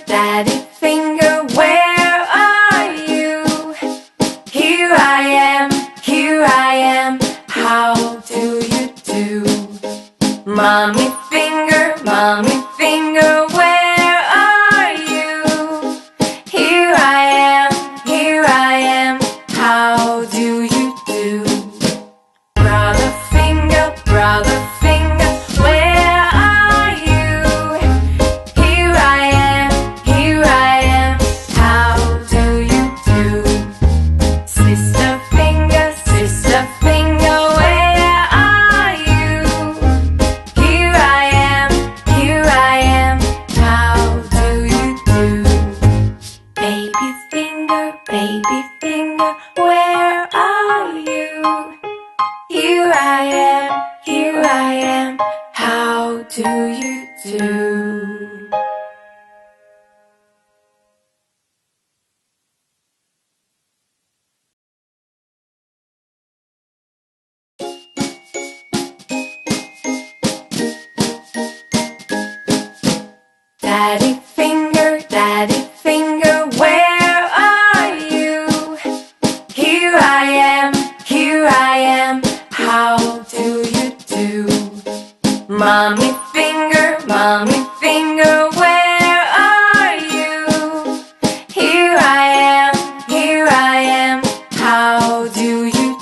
Daddy finger, where are you? Here I am, how do you do? Mommy finger, where are you? Here I am, how do you do? Brother finger, where are you? Here I am, how do you do? Sister finger, where are you? Here I am, how do you do? Baby finger, where are you? Here I am, how do you do? Daddy finger, where are you? Here I am, how do you do? Mommy finger, where are you? Here I am, how do you